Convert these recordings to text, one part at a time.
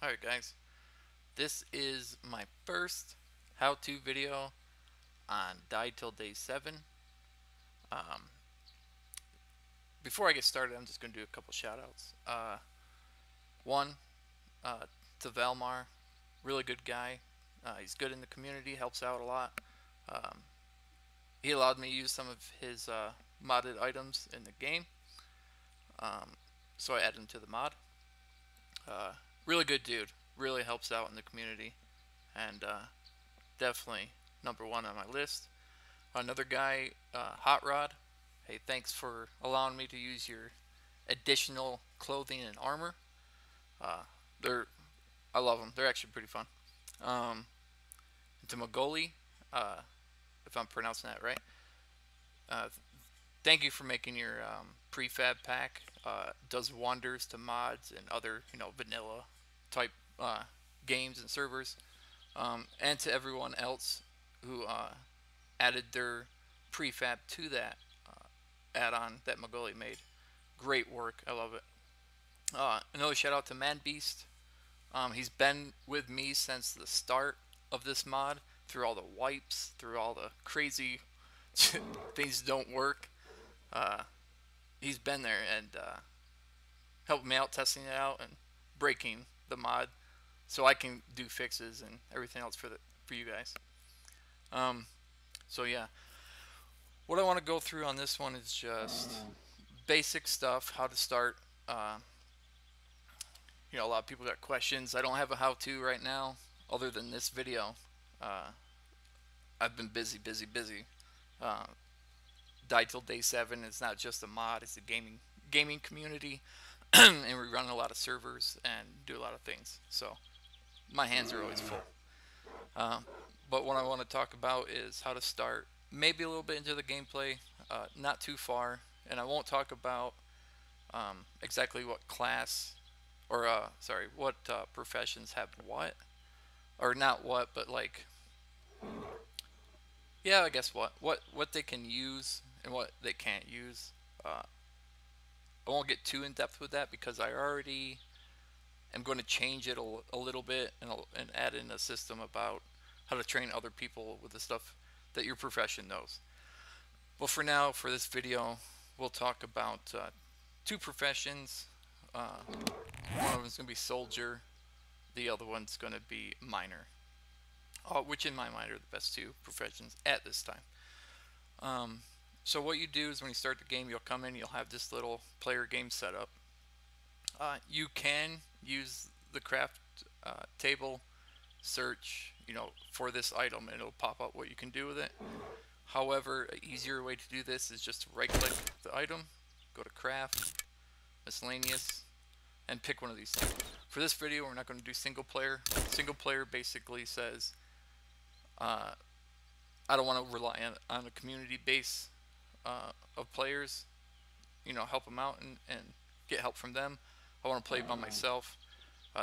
Alright guys, this is my first how-to video on Die Till Day 7. Um, Before I get started, I'm just going to do a couple shoutouts. One, uh, to Valmar, really good guy. He's good in the community, helps out a lot. Um, he allowed me to use some of his modded items in the game, um, so I added him to the mod. Uh, really good dude, really helps out in the community, and definitely number one on my list. Another guy, Hot Rod. Hey, thanks for allowing me to use your additional clothing and armor. Uh, they're, I love them. They're actually pretty fun. Um, to Magoli, uh, if I'm pronouncing that right. Uh, Thank you for making your prefab pack. Does wonders to mods and other, vanilla type games and servers. And to everyone else who added their prefab to that add-on that Magoli made. Great work. I love it. Another shout out to Man Beast. He's been with me since the start of this mod, through all the wipes, through all the crazy things don't work. Uh, he's been there and helped me out testing it out and breaking the mod so I can do fixes and everything else for you guys. Um, so yeah, what I want to go through on this one is just basic stuff, how to start. A lot of people got questions. I don't have a how-to right now, other than this video. Uh, I've been busy, busy, busy. Uh, Die Till Day 7 is not just a mod; it's a gaming community, and we run a lot of servers and do a lot of things. So my hands are always full. Uh, but what I want to talk about is how to start, maybe a little bit into the gameplay, not too far, and I won't talk about exactly what class or sorry, what professions have what, or not what, but like, yeah, I guess what they can use and what they can't use. I won't get too in depth with that because I already am going to change it a little bit and add in a system about how to train other people with the stuff that your profession knows. But for now, for this video, we'll talk about two professions. One of them is going to be soldier. The other one's going to be miner. Which in my mind are the best two professions at this time. So what you do is when you start the game, you'll come in, you'll have this little player game set up. You can use the craft table, search, for this item, and it'll pop up what you can do with it. However, an easier way to do this is just to right-click the item, go to craft, miscellaneous, and pick one of these two. For this video, we're not going to do single player. Single player basically says, I don't want to rely on a community base of players, help them out and get help from them. I want to play by myself.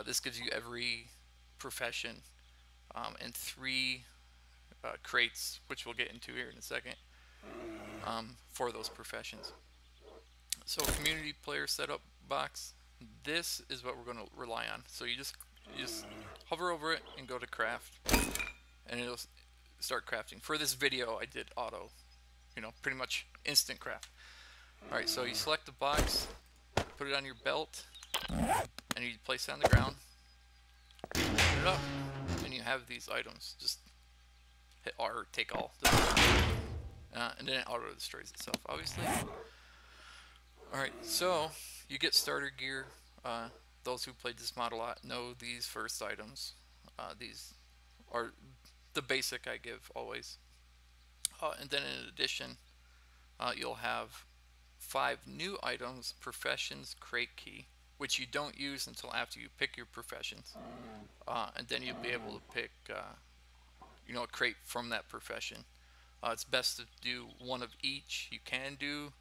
This gives you every profession and three crates, which we'll get into here in a second, for those professions. So community player setup box, this is what we're going to rely on. So you just hover over it and go to craft, and it'll start crafting. For this video, I did auto, pretty much instant craft. Alright, so you select the box, put it on your belt, and you place it on the ground, put it up, and you have these items. Just hit R or take all, and then it auto destroys itself, obviously. Alright, so you get starter gear. Those who played this mod a lot know these first items. These are the basic I give always. And then in addition, you'll have 5 new items: professions, crate key, which you don't use until after you pick your professions. And then you'll be able to pick a crate from that profession. It's best to do one of each. You can do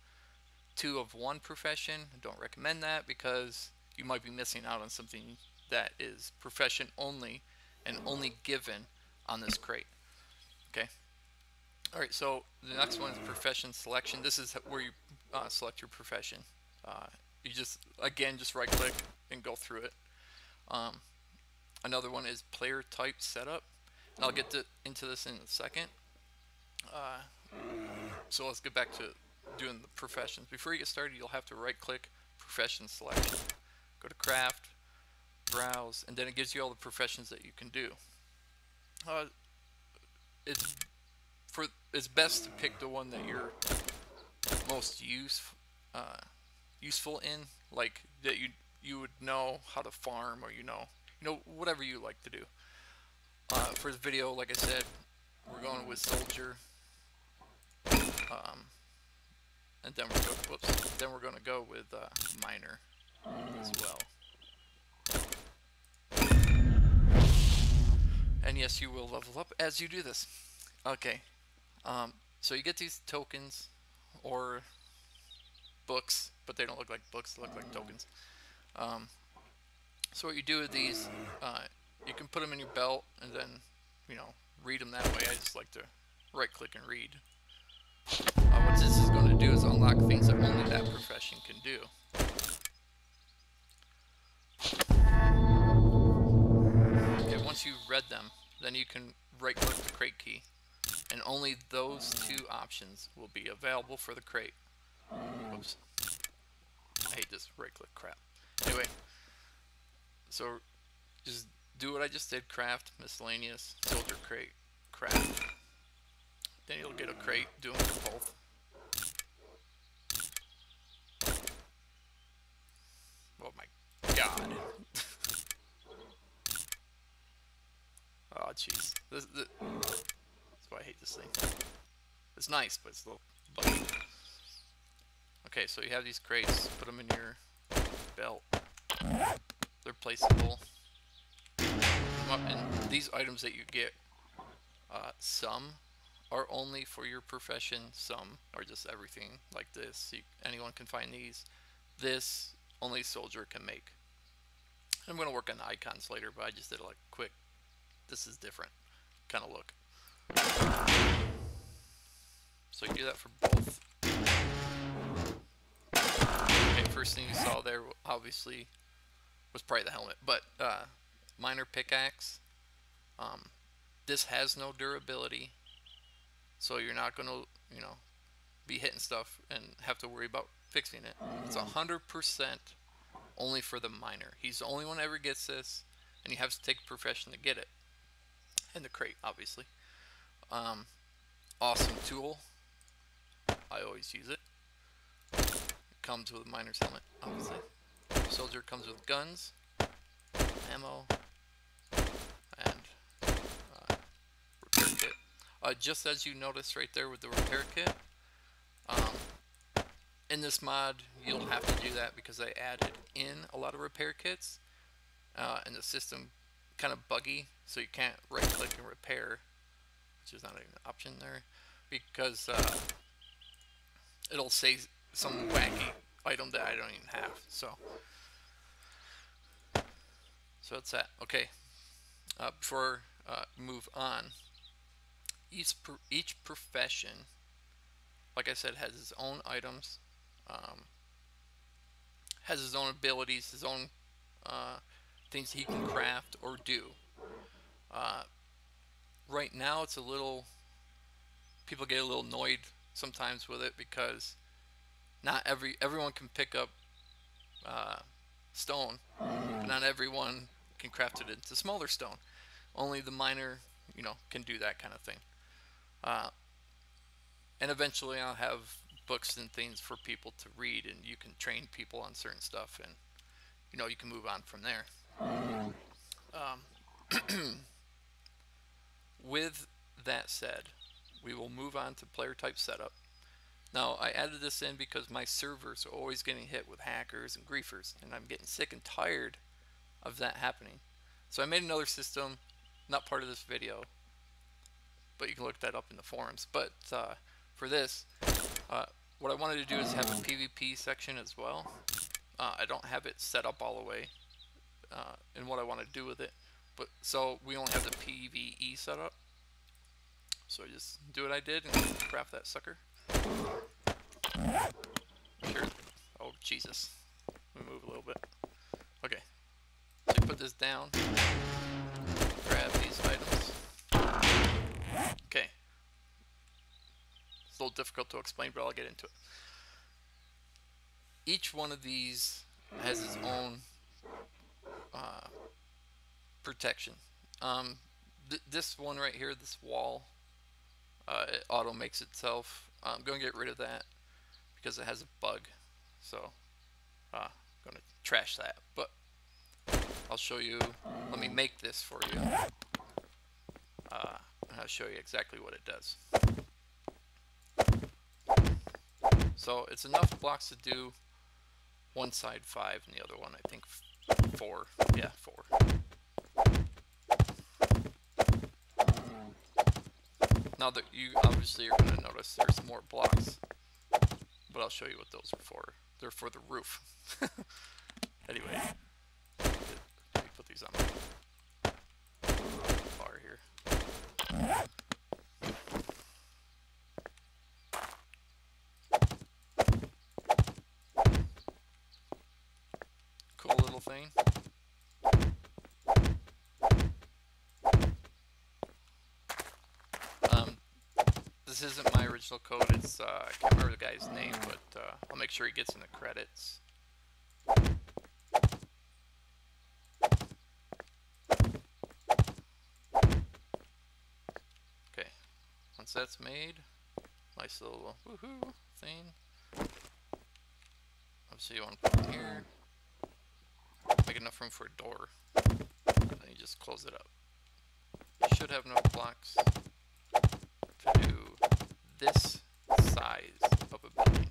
2 of one profession. I don't recommend that because you might be missing out on something that is profession only and only given on this crate. Okay. Alright, so the next one is profession selection. This is where you select your profession. You just right click and go through it. another one is player type setup. And I'll get into this in a second. So let's get back to doing the professions. Before you get started, you'll have to right click profession selection, go to craft, browse, and then it gives you all the professions that you can do. It's best to pick the one that you're most useful in, like that you would know how to farm, or you know whatever you like to do. For the video, like I said, we're going with soldier, and then we're going to go with miner as well. And yes, you will level up as you do this. Okay, so you get these tokens or books, but they don't look like books, they look like tokens. So what you do with these, you can put them in your belt and then, read them that way. I just like to right click and read. What this is going to do is unlock things that only that profession can do. Okay, once you've read them, then you can right click the crate key, and only those two options will be available for the crate. Oops. I hate this right click crap. Anyway, so just do what I just did: craft, miscellaneous, soldier crate, craft. Then you'll get a crate doing both. Oh my god. Oh jeez. That's why I hate this thing. It's nice, but it's a little buggy. Okay, so you have these crates, put them in your belt. They're placeable. And these items that you get, some are only for your profession, some are just everything like this. Anyone can find these. This only soldier can make. I'm going to work on the icons later, but I just did like quick. This is different kind of look. So you do that for both. Okay, first thing you saw there obviously was probably the helmet, but miner pickaxe. This has no durability, so you're not going to be hitting stuff and have to worry about fixing it. It's 100% only for the miner. He's the only one that ever gets this, and you have to take a profession to get it. And the crate, obviously. Awesome tool. I always use it. It comes with a miner's helmet, obviously. Soldier comes with guns, ammo, and repair kit. Just as you noticed right there with the repair kit, in this mod you'll have to do that because I added in a lot of repair kits, and the system kind of buggy, so you can't right click and repair, which is not even an option there, because it'll say some wacky item that I don't even have. So that's that. Okay, before move on, each profession, like I said, has its own items, has his own abilities, his own things he can craft or do. Right now it's a little, people get a little annoyed sometimes with it because not everyone can pick up stone, but not everyone can craft it into smaller stone. Only the miner, can do that kind of thing. And eventually I'll have books and things for people to read, and you can train people on certain stuff, and you can move on from there. With that said, we will move on to player type setup. Now, I added this in because my servers are always getting hit with hackers and griefers, and I'm getting sick and tired of that happening. So I made another system, not part of this video, but you can look that up in the forums. But for this, what I wanted to do is have a PvP section as well. I don't have it set up all the way in what I want to do with it, but so we only have the PvE set up. So I just do what I did and craft that sucker. Sure. Oh Jesus! Let me move a little bit. Okay. So you put this down. little difficult to explain, but I'll get into it. Each one of these has its own protection. This one right here, this wall, it auto makes itself. I'm going to get rid of that because it has a bug. So I'm going to trash that. But I'll show you. Let me make this for you. I'll show you exactly what it does. So it's enough blocks to do one side 5 and the other one I think 4. Yeah, 4. Now that you obviously are going to notice there's more blocks, but I'll show you what those are for. They're for the roof. Anyway, let me put these on my bar here. Cool little thing. This isn't my original code. It's I can't remember the guy's name, but I'll make sure he gets in the credits. Okay, once that's made, nice little woohoo thing. Obviously, you want to put it in here. Make enough room for a door, and then you just close it up. You should have enough blocks to do this size of a building.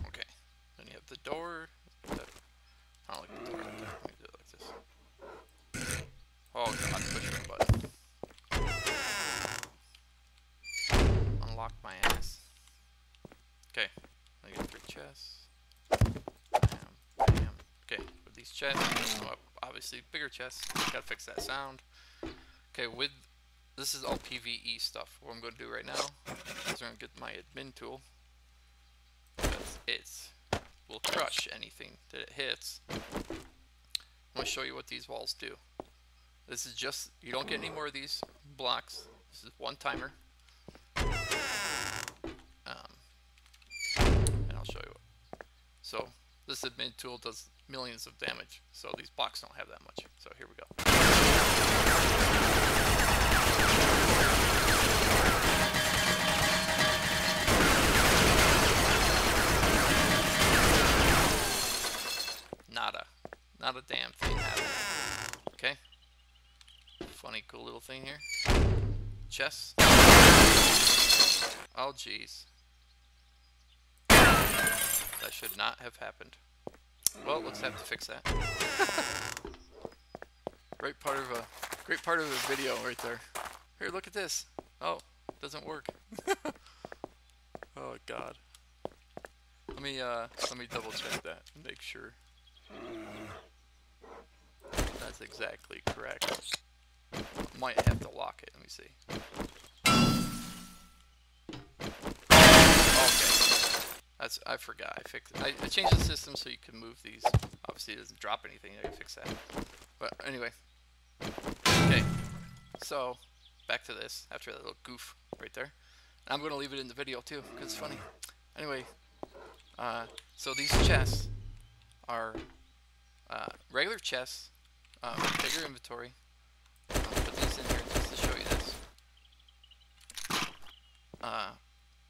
Okay, then you have the door. I don't like the door like that. Let me do it like this. Oh god, push the button. Unlock my ass. Okay, I get 3 chests. Bam, bam. Okay, with these chests, obviously bigger chests. Gotta fix that sound. Okay, with this is all PvE stuff. What I'm going to do right now is I'm going to get my admin tool, because it will crush anything that it hits. I'm going to show you what these walls do. This is just, you don't get any more of these blocks. This is one timer. And I'll show you what. So this admin tool does millions of damage, so these blocks don't have that much. So here we go. Not a damn thing happened. Okay. Funny, cool little thing here. Chest. Oh, jeez. That should not have happened. Well, let's have to fix that. Great part of a video right there. Here, look at this. Oh, it doesn't work. Oh God. Let me double check that and make sure that's exactly correct. Might have to lock it. Let me see. Okay. I forgot. I changed the system so you can move these. Obviously, it doesn't drop anything. I can fix that. But anyway. Okay. So back to this after that little goof right there. And I'm going to leave it in the video too because it's funny. Anyway. So these chests are regular chests. Bigger inventory. I'll put these in here just to show you this.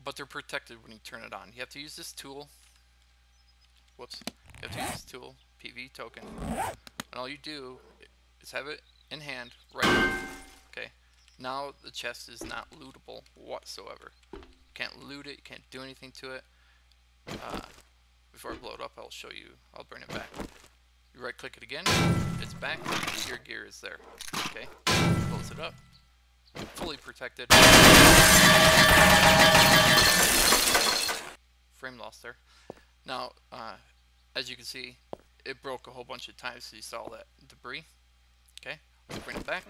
But they're protected when you turn it on. You have to use this tool. Whoops. You have to use this tool, PV token. And all you do is have it in hand right now. Okay. Now the chest is not lootable whatsoever. You can't loot it. You can't do anything to it. Before I blow it up, I'll show you. I'll bring it back. You right click it again. It's back. Your gear is there. Okay. Close it up. Fully protected. Frame loss there. Now, as you can see, it broke a whole bunch of times, so you saw all that debris. Okay, let's bring it back.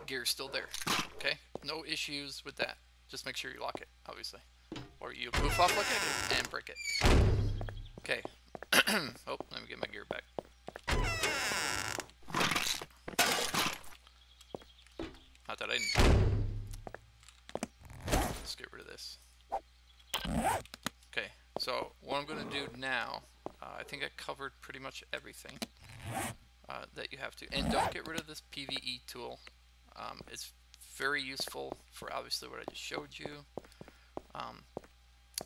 Gear's still there. Okay, no issues with that. Just make sure you lock it, obviously, or you'll goof off like I did and break it. Okay. Oh, let me get my gear back. Not that I didn't. Let's get rid of this. Okay, so what I'm going to do now, I think I covered pretty much everything that you have to. And don't get rid of this PvE tool. It's very useful for obviously what I just showed you.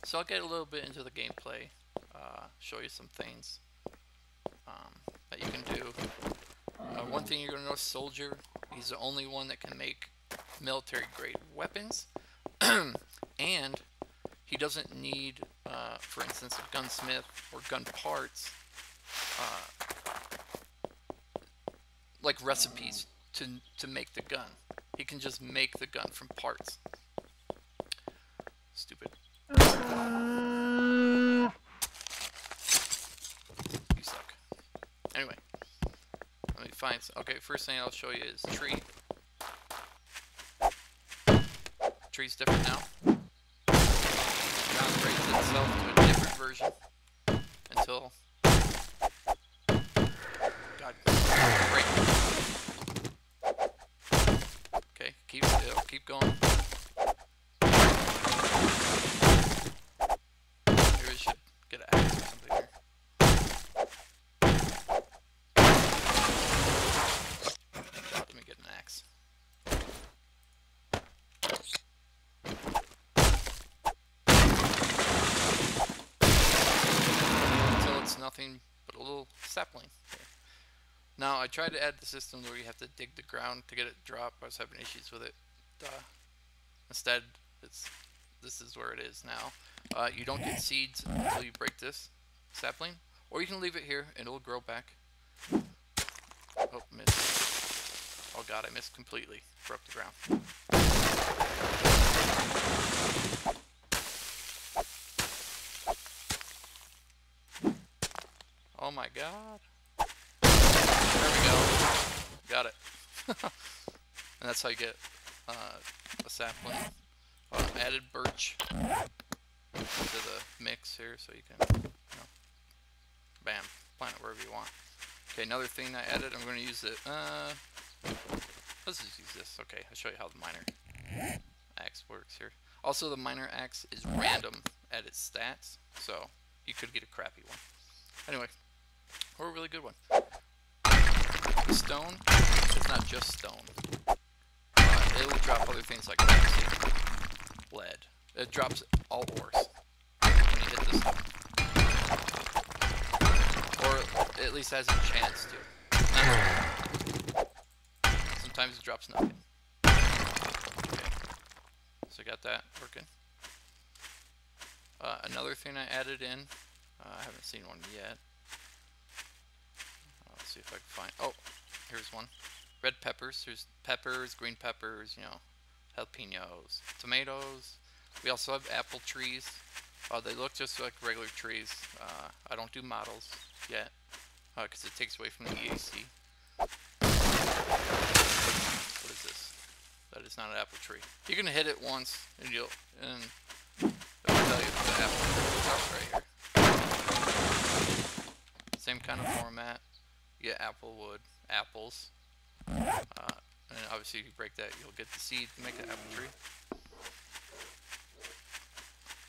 So I'll get a little bit into the gameplay, show you some things that you can do. One thing you're going to notice, Soldier, he's the only one that can make military grade weapons. And he doesn't need, for instance, a gunsmith or gun parts, like recipes to make the gun. He can just make the gun from parts. Stupid. You suck. Anyway, let me find. Okay, first thing I'll show you is tree. Tree's different now. Downgrades itself to a different version until. God, break. Okay, keep still, keep going. Maybe we should get an axe or something here. God, let me get an axe. Until it's nothing but a little sapling. Now, I tried to add the system where you have to dig the ground to get it to drop. I was having issues with it. Instead, this is where it is now. You don't get seeds until you break this sapling, or you can leave it here and it'll grow back. Oh, missed. Oh god, I missed completely. Broke the ground. Oh my god. There we go. Got it. And that's how you get a sapling. Added birch into the mix here so you can, bam, plant it wherever you want. Okay, another thing I added, I'm going to use it. Let's just use this. Okay, I'll show you how the miner axe works here. Also, the miner axe is random at its stats, so you could get a crappy one. Anyway, or a really good one. Stone is not just stone. It'll drop other things like lead. It drops all ores when you hit the stone. Or at least has a chance to. Sometimes it drops nothing. Okay. So I got that working. Another thing I added in, I haven't seen one yet. Let's see if I can find, oh, here's one. Red peppers, there's peppers, green peppers, jalapenos, tomatoes. We also have apple trees. They look just like regular trees. I don't do models yet, because it takes away from the EAC. What is this? That is not an apple tree. You can hit it once, and it'll tell you the apple tree is right here. Same kind of format. You get apple wood, apples. And obviously if you break that, you'll get the seed to make an apple tree.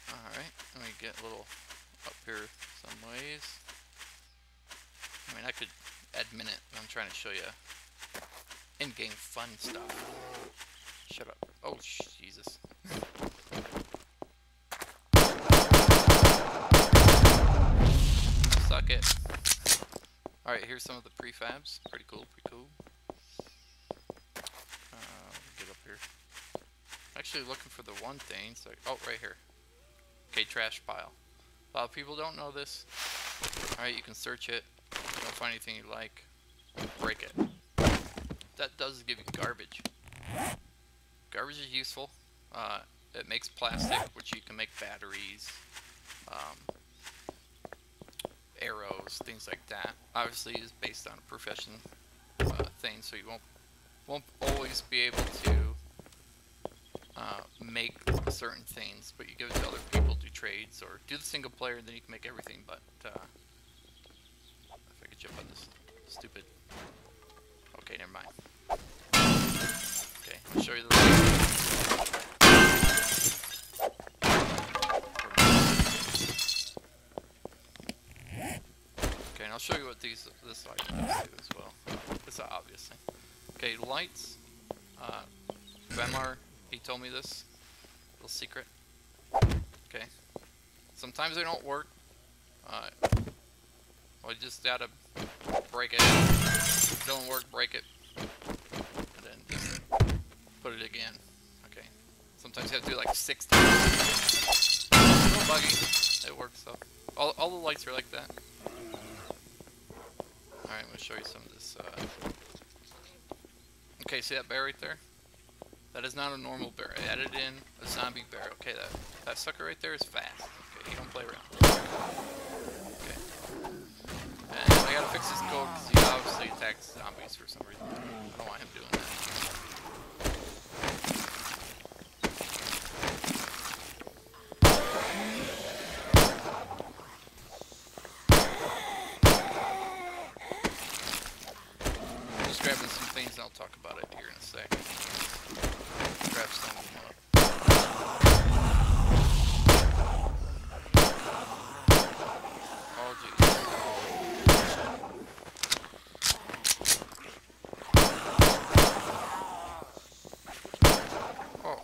Alright, let me get a little up here some ways. I mean, I could admin it, but I'm trying to show you in-game fun stuff. Shut up. Oh, Jesus. Suck it. Alright, here's some of the prefabs. Pretty cool, pretty cool. Get up here. Actually looking for the one thing. So, oh, right here. Okay, trash pile. A lot of people don't know this. Alright, you can search it. If you don't find anything you like, break it. That does give you garbage. Garbage is useful. It makes plastic, which you can make batteries, arrows, things like that. Obviously, it's based on a profession thing, so you won't always be able to make certain things, but you give it to other people, do trades, or do the single player, and then you can make everything. But if I could jump on this stupid. Okay, never mind. Okay, show you the lights. Okay, and I'll show you what this light does too as well. It's an obvious thing. Okay, lights. Vemar, he told me this little secret. Okay, sometimes they don't work. Well, you just gotta break it. If it don't work, break it, and then just put it again. Okay. Sometimes you have to do it like 6 times. A little buggy. It works though. All the lights are like that. All right, I'm gonna show you some of this. Okay, see that bear right there? That is not a normal bear. I added in a zombie bear. Okay, that sucker right there is fast. Okay, you don't play around. Okay. And I gotta fix this code because he obviously attacks zombies for some reason. I don't want him doing that. I'm just grabbing some things and I'll talk about it here in a sec. Grab some of them up. Oh, geez. Oh.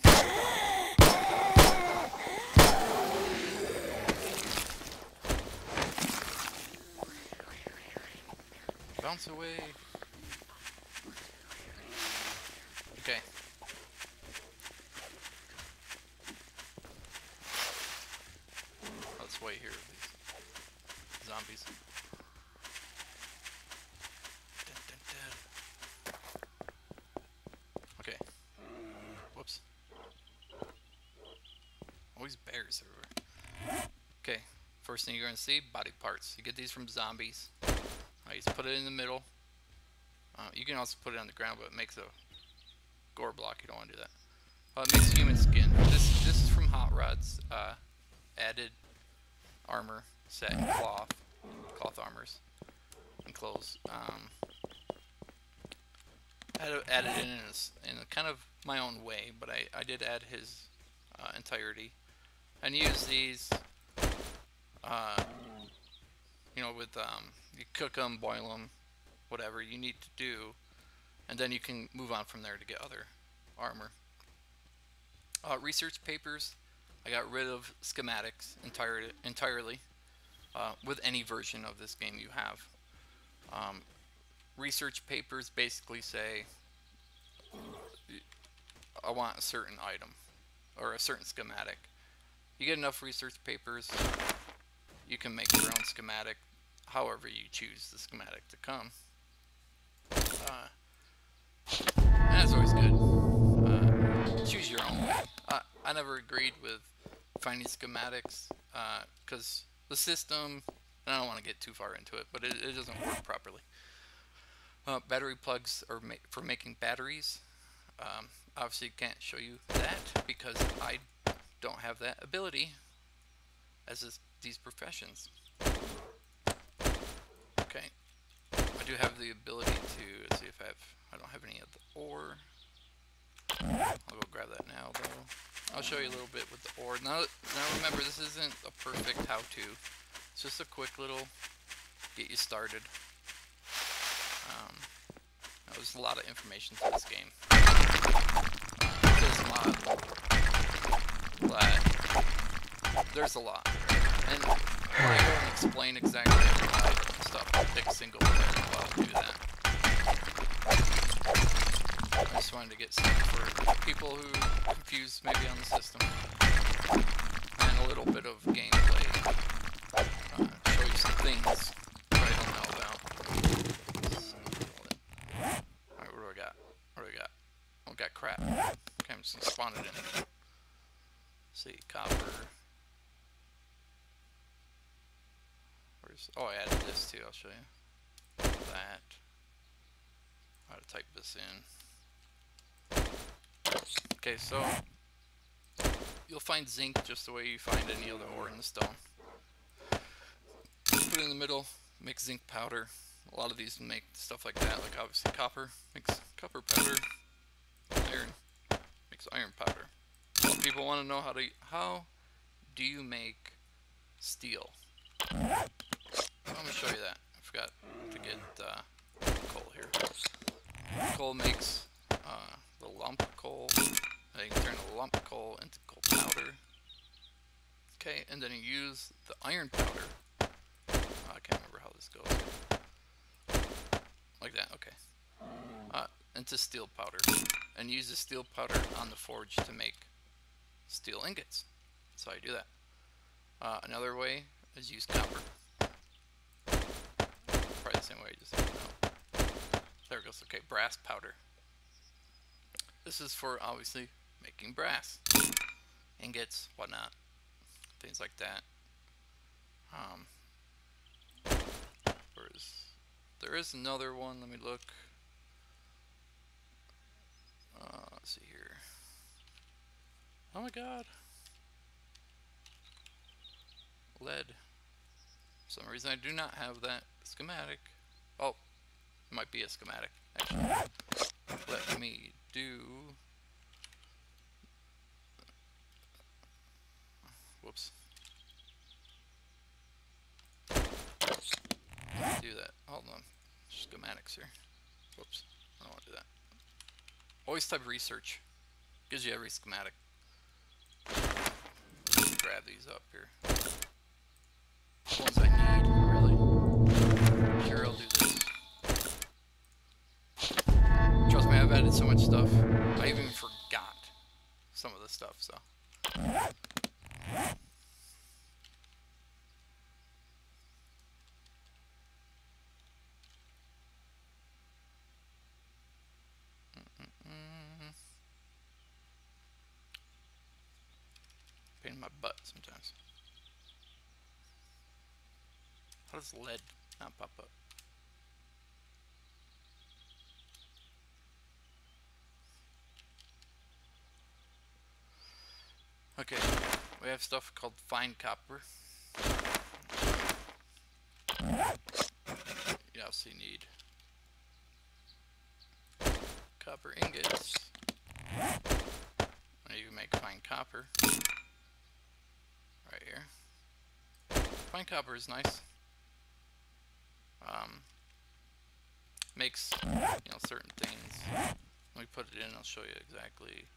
Bounce away. Okay. Let's wait here with these zombies. Dun, dun, dun. Okay. Whoops. Always bears everywhere. Okay. First thing you're gonna see, body parts. You get these from zombies. You just put it in the middle. You can also put it on the ground, but it makes a gore block. You don't want to do that. It makes human skin. This is from Hot Rod's added armor set and cloth armors and clothes. I had added in a kind of my own way, but I did add his entirety and use these. You know, with you cook them, boil them, whatever you need to do, and then you can move on from there to get other armor. Research papers, I got rid of schematics entirely with any version of this game you have. Research papers basically say I want a certain item or a certain schematic. You get enough research papers, you can make your own schematic however you choose the schematic to come. And that's always good. Choose your own way. I never agreed with finding schematics because the system, and I don't want to get too far into it, but it doesn't work properly. Battery plugs are for making batteries. Obviously can't show you that because I don't have that ability as these professions. Okay, I do have the ability to, let's see if I don't have any of the ore. I'll go grab that now though. I'll show you a little bit with the ore. Now remember, this isn't a perfect how-to. It's just a quick little get you started. There's a lot of information to this game. This mod, but there's a lot. And I don't explain exactly every stuff. I'll pick a single one while I do that. I just wanted to get something for people who are confused maybe on the system. And a little bit of gameplay. Show you some things that I don't know about. Alright, what do I got? What do we got? Oh, we got crap. Okay, I'm just gonna spawn it in. Let's see, copper. Oh, I added this too, I'll show you. That. How to type this in. Okay, so you'll find zinc just the way you find any other ore in the stone. Put it in the middle, make zinc powder. A lot of these make stuff like that, like obviously copper makes copper powder, iron makes iron powder. Well, people want to know how do you make steel? I'm gonna show you that. I forgot to get coal here. Coal makes the lump coal. And you can turn the lump coal into coal powder. Okay, and then you use the iron powder. I can't remember how this goes. Like that. Okay. Into steel powder, and use the steel powder on the forge to make steel ingots. That's how you do that. Another way is use copper. Probably the same way, just no. There it goes. Okay, brass powder. This is for obviously making brass ingots, whatnot, things like that. There is another one. Let me look. Let's see here. Oh my god. Lead. For some reason I do not have that schematic. Oh, it might be a schematic, actually. Let me do... Whoops. Do that. Hold on. Schematics here. Whoops. I don't want to do that. Always type research. Gives you every schematic. Grab these up here. The ones I need, really. Sure, I'll do this. Trust me, I've added so much stuff. I even forgot some of the stuff, so. Pain in my butt sometimes. How does lead not pop up? Okay, we have stuff called fine copper. You obviously need copper ingots. And you can make fine copper. Right here. Fine copper is nice. Makes, certain things. Let me put it in, I'll show you exactly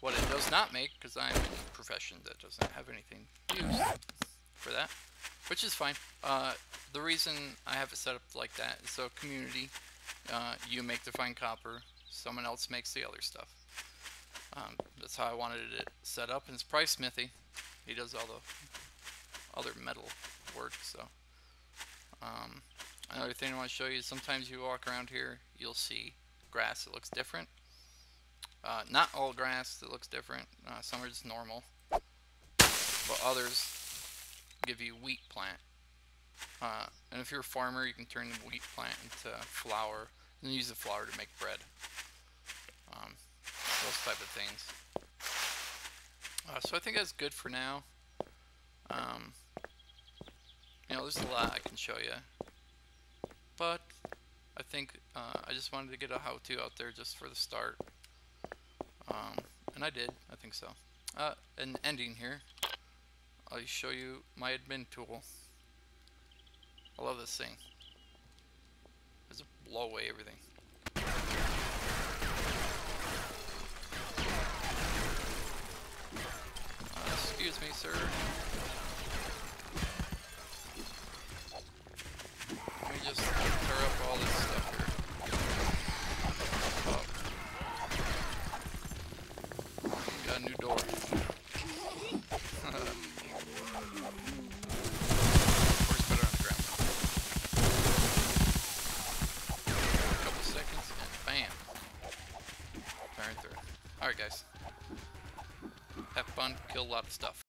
what it does not make, because I'm in a profession that doesn't have anything used for that, which is fine. The reason I have it set up like that is so community, you make the fine copper, someone else makes the other stuff. That's how I wanted it set up, and it's probably Smithy. He does all the other metal work, so. Another thing I want to show you is sometimes you walk around here, you'll see grass that looks different. Not all grass that looks different. Some are just normal, but others give you wheat plant. And if you're a farmer, you can turn the wheat plant into flour and use the flour to make bread. Those type of things. So I think that's good for now. There's a lot I can show you, but I think I just wanted to get a how-to out there just for the start. And I did, I think so. And ending here, I'll show you my admin tool. I love this thing. It's blow away everything. Excuse me, sir. Let me just tear up all this stuff here. Got a new door. Of course, put it on the ground. A couple seconds and bam. Right through. Alright guys. Have fun, kill a lot of stuff.